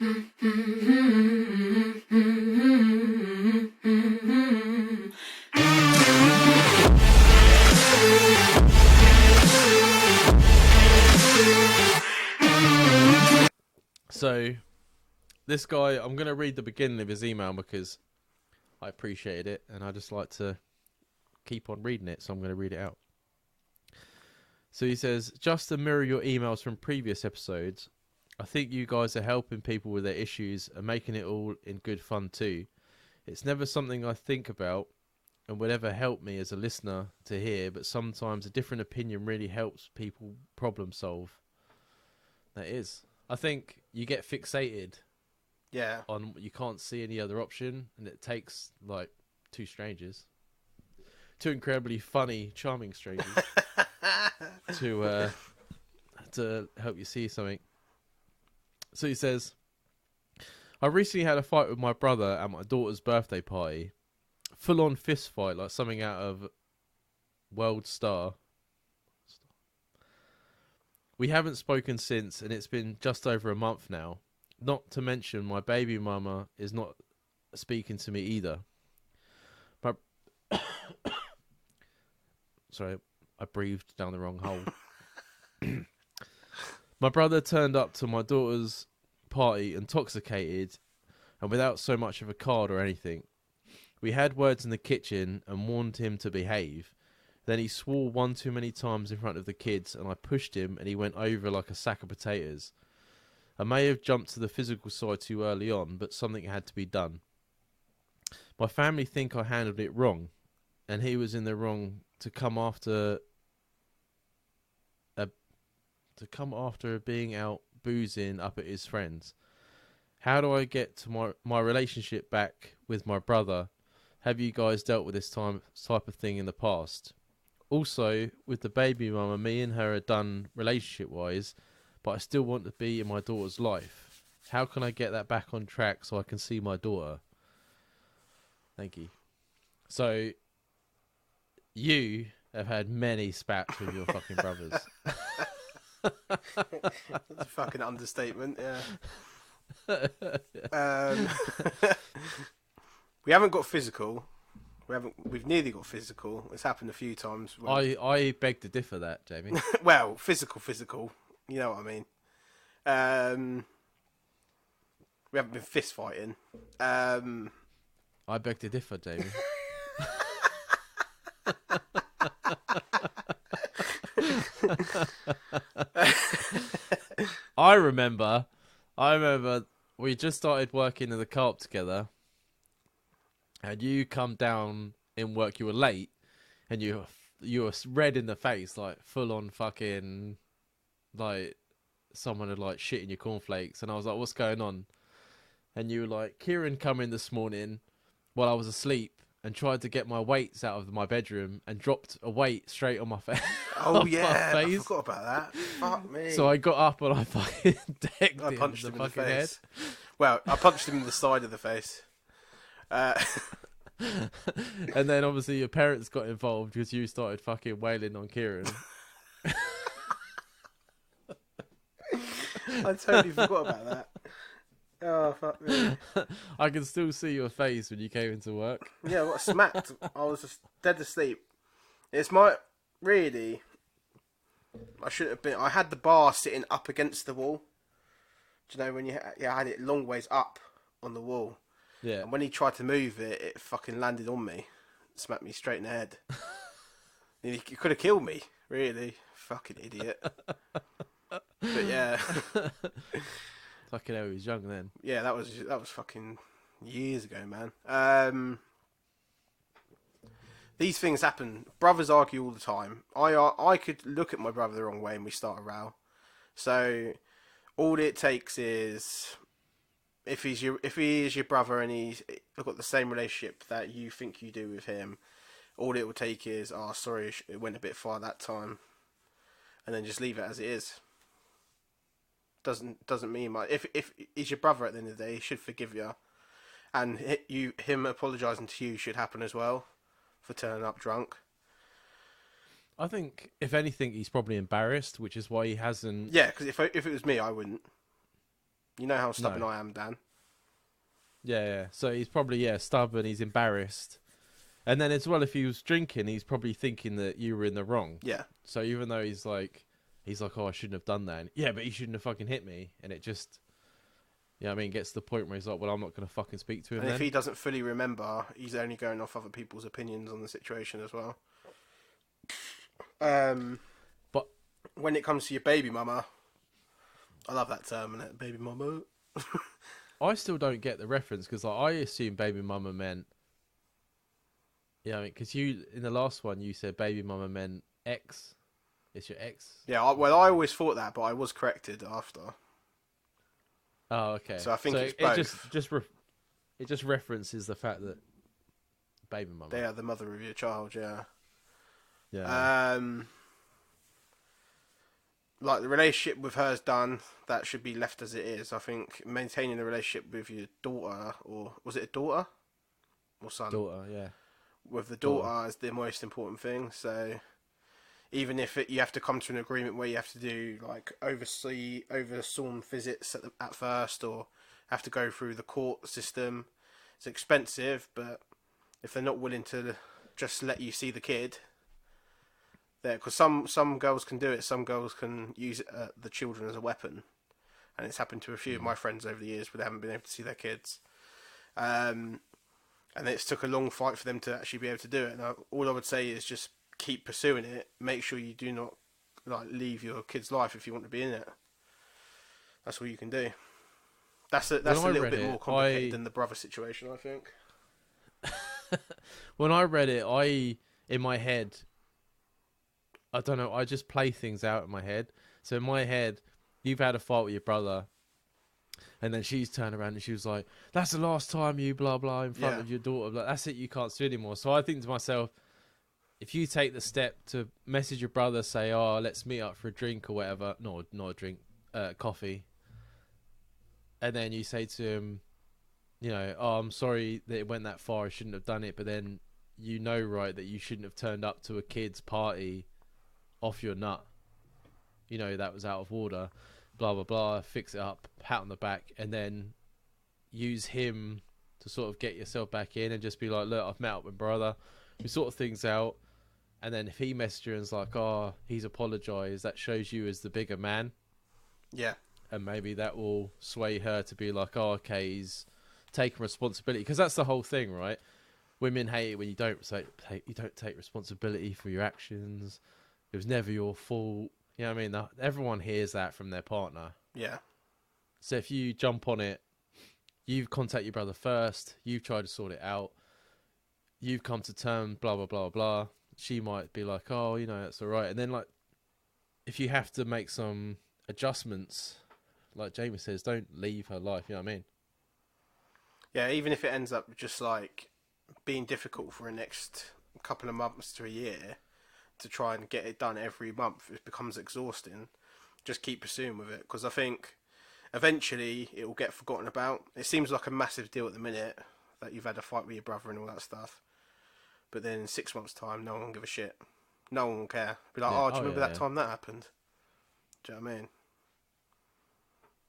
So, this guy, I'm going to read the beginning of his email because I appreciated it and I just like to keep on reading it, so I'm going to read it out. So he says, just to mirror your emails from previous episodes, I think you guys are helping people with their issues and making it all in good fun too. It's never something I think about and would ever help me as a listener to hear, but sometimes a different opinion really helps people problem solve. That is. I think you get fixated on you can't see any other option, and it takes like two strangers, two incredibly funny, charming strangers, to help you see something. So he says, I recently had a fight with my brother at my daughter's birthday party. Full on fist fight, like something out of World Star. We haven't spoken since, and it's been just over a month now. Not to mention, my baby mama is not speaking to me either. But sorry, I breathed down the wrong hole. My brother turned up to my daughter's party intoxicated and without so much of a card or anything. We had words in the kitchen and warned him to behave. Then he swore one too many times in front of the kids, and I pushed him and he went over like a sack of potatoes. I may have jumped to the physical side too early on, but something had to be done. My family think I handled it wrong, and he was in the wrong to come after being out boozing up at his friends. How do I get to my relationship back with my brother? Have you guys dealt with this type of thing in the past? Also, with the baby mama, me and her are done relationship-wise, but I still want to be in my daughter's life. How can I get that back on track so I can see my daughter? Thank you. So, you have had many spats with your fucking brothers. That's a fucking understatement, yeah. We haven't got physical. We've nearly got physical. It's happened a few times. I beg to differ that, Jamie. Well, physical. You know what I mean. We haven't been fist fighting. I beg to differ, Jamie. I remember we just started working in the co-op together, and you come down in work. You were late, and you were red in the face, like full on fucking, like someone had like shit in your cornflakes. And I was like, "What's going on?" And you were like, "Kieran come in this morning while I was asleep and tried to get my weights out of my bedroom and dropped a weight straight on my face." Oh yeah, I forgot about that. Fuck me. So I got up and I fucking decked I punched him in the fucking face. head. Well, I punched him in the side of the face. And then obviously your parents got involved because you started fucking wailing on Kieran. I totally forgot about that. Oh, fuck me. I can still see your face when you came into work. Yeah, I got smacked. I was just dead asleep. Really, I shouldn't have been. I had the bar sitting up against the wall. Do you know when I had it long ways up on the wall? Yeah. And when he tried to move it, it fucking landed on me. Smacked me straight in the head. He could have killed me, really. Fucking idiot. But yeah. Fucking hell, he was young then. Yeah, that was fucking years ago, man. These things happen. Brothers argue all the time. I could look at my brother the wrong way and we start a row. So all it takes is if he is your brother and he's got the same relationship that you think you do with him, all it will take is, "Oh, sorry, it went a bit far that time," and then just leave it as it is. Doesn't mean much. If he's your brother at the end of the day, he should forgive you, and him apologising to you should happen as well for turning up drunk. I think if anything, he's probably embarrassed, which is why he hasn't. Yeah, because if it was me, I wouldn't. You know how stubborn No. I am, Dan. Yeah, yeah. So he's probably stubborn. He's embarrassed, and then as well, if he was drinking, he's probably thinking that you were in the wrong. Yeah. So even though he's like, oh, I shouldn't have done that. And, yeah, but he shouldn't have fucking hit me. And it just, I mean, gets to the point where he's like, well, I'm not gonna fucking speak to him. And then. if he doesn't fully remember, he's only going off other people's opinions on the situation as well. But when it comes to your baby mama, I love that term, innit? Baby mama. I still don't get the reference because like, I assume baby mama meant, because you in the last one you said baby mama meant ex. It's your ex. Yeah, I always thought that, but I was corrected after. Oh, okay. So I think it's it both. it just references the fact that baby mama. They are the mother of your child, yeah. Yeah. Like the relationship with her's done, that should be left as it is. I think maintaining the relationship with your daughter, or was it a daughter or son? Daughter, yeah. With the daughter is the most important thing. So even if you have to come to an agreement where you have to do like oversawn visits at first, or have to go through the court system, it's expensive. But if they're not willing to just let you see the kid, there, because some girls can do it, some girls can use the children as a weapon, and it's happened to a few of my friends over the years where they haven't been able to see their kids, and it's took a long fight for them to actually be able to do it. And all I would say is just keep pursuing it. Make sure you do not like leave your kid's life if you want to be in it. That's all you can do. That's a little bit more complicated than the brother situation, I think. When I read it, in my head, I don't know, I just play things out in my head. So in my head, you've had a fight with your brother, and then she's turned around and she was like, that's the last time you blah blah in front of your daughter. Like, that's it, you can't do it anymore. So I think to myself, if you take the step to message your brother, say, oh, let's meet up for a drink or whatever, not a drink, coffee, and then you say to him, oh, I'm sorry that it went that far, I shouldn't have done it, but then right, that you shouldn't have turned up to a kid's party off your nut, that was out of order, blah blah blah, fix it up, pat on the back, and then use him to sort of get yourself back in, and just be like, look, I've met up with brother, we sort things out. And then if he messaged you and is like, oh, he's apologised, that shows you as the bigger man. Yeah. And maybe that will sway her to be like, oh, okay, he's taking responsibility. Because that's the whole thing, right? Women hate it when you don't take responsibility for your actions. It was never your fault. You know what I mean? Everyone hears that from their partner. Yeah. So if you jump on it, you've contacted your brother first, you've tried to sort it out, you've come to terms, blah, blah, blah, blah. She might be like, oh, that's all right. And then, like, if you have to make some adjustments, like Jamie says, don't leave her life, you know what I mean? Yeah, even if it ends up just, like, being difficult for the next couple of months to a year to try and get it done every month, it becomes exhausting. Just keep pursuing with it, because I think eventually it will get forgotten about. It seems like a massive deal at the minute that you've had a fight with your brother and all that stuff. But then in 6 months' time, no one will give a shit. No one will care. Be like, do you remember that time that happened? Do you know what I mean?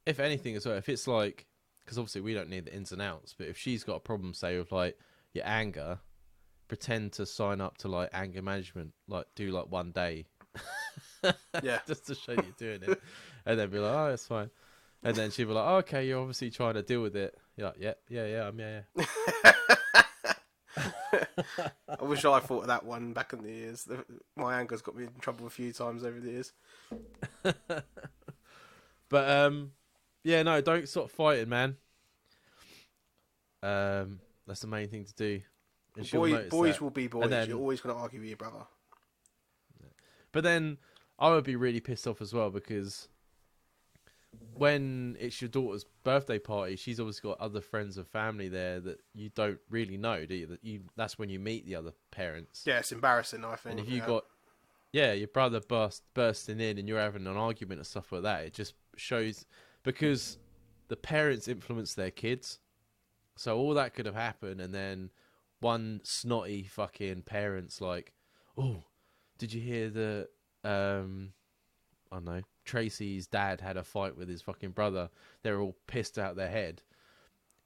If anything as well, if it's like, because obviously we don't need the ins and outs, but if she's got a problem, say, with like your anger, pretend to sign up to like anger management, like do like 1 day. Yeah. Just to show you're doing it. And then be like, oh, it's fine. And then she'll be like, oh, okay, you're obviously trying to deal with it. You're like, yeah. I wish I thought of that one back in the years. My anger's got me in trouble a few times over the years. But yeah, no, don't stop fighting, man. That's the main thing to do. And boys will be boys. Then, you're always going to argue with your brother. But then I would be really pissed off as well, because when it's your daughter's birthday party, she's obviously got other friends and family there that you don't really know, do you? That's when you meet the other parents. Yeah, it's embarrassing, I think. And if you got, your brother bursting in and you're having an argument and stuff like that, it just shows, because the parents influence their kids. So all that could have happened, and then one snotty fucking parent's like, oh, did you hear the I don't know, Tracy's dad had a fight with his fucking brother. They're all pissed out their head.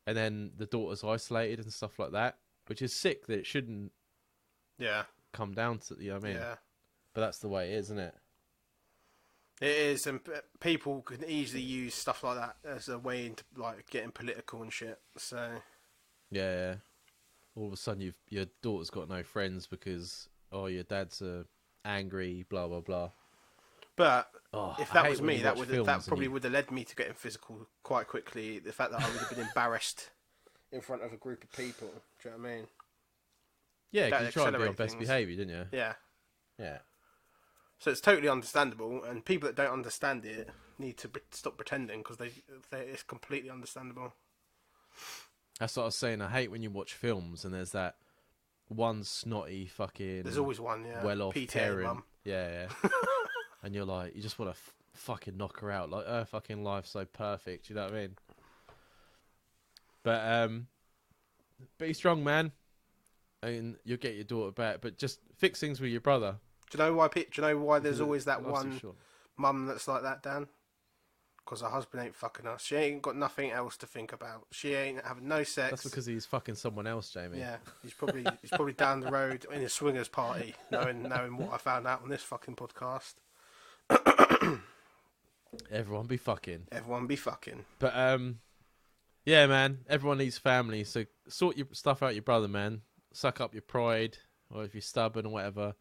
And then the daughter's isolated and stuff like that, which is sick that it shouldn't Yeah. come down to, you know what I mean? Yeah. But that's the way it is, isn't it? It is, and people can easily use stuff like that as a way into like getting political and shit. So Yeah. All of a sudden, your daughter's got no friends because your dad's angry, blah blah blah. but Oh, if I that hate was when me, you that watch would films that and probably you- would have led me to getting physical quite quickly. The fact that I would have been embarrassed in front of a group of people. Do you know what I mean? Yeah, that because you tried to be on accelerate best things. behaviour, didn't you? Yeah. Yeah. So it's totally understandable, and people that don't understand it need to stop pretending because it's completely understandable. That's what I was saying. I hate when you watch films and there's that one snotty fucking There's always one, yeah. well-off PTA parent. mum. Yeah. And you're like, you just want to fucking knock her out. Like, her fucking life's so perfect. You know what I mean? But be strong, man. And you'll get your daughter back. But just fix things with your brother. Do you know why? Do you know why there's always that Life's too one short. mum that's like that, Dan? Because her husband ain't fucking us. She ain't got nothing else to think about. She ain't having no sex. That's because he's fucking someone else, Jamie. Yeah, he's probably down the road in a swingers party, knowing what I found out on this fucking podcast. Everyone be fucking. Everyone be fucking. But yeah, man. Everyone needs family. So sort your stuff out, your brother, man. Suck up your pride, or if you're stubborn or whatever,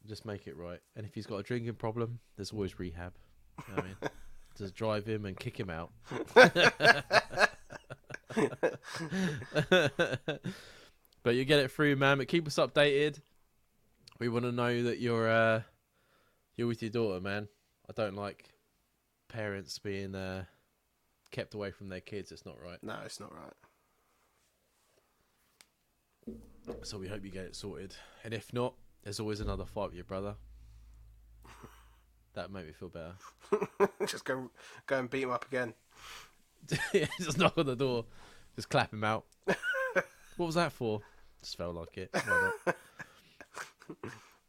just make it right. And if he's got a drinking problem, there's always rehab. You know what I mean? Just drive him and kick him out. But you get it through, man. But keep us updated. We want to know that you're with your daughter, man. I don't like parents being kept away from their kids. It's not right. No, it's not right. So we hope you get it sorted. And if not, there's always another fight with your brother. That'd make me feel better. Just go and beat him up again. Just knock on the door. Just clap him out. What was that for? Just felt like it. Why not?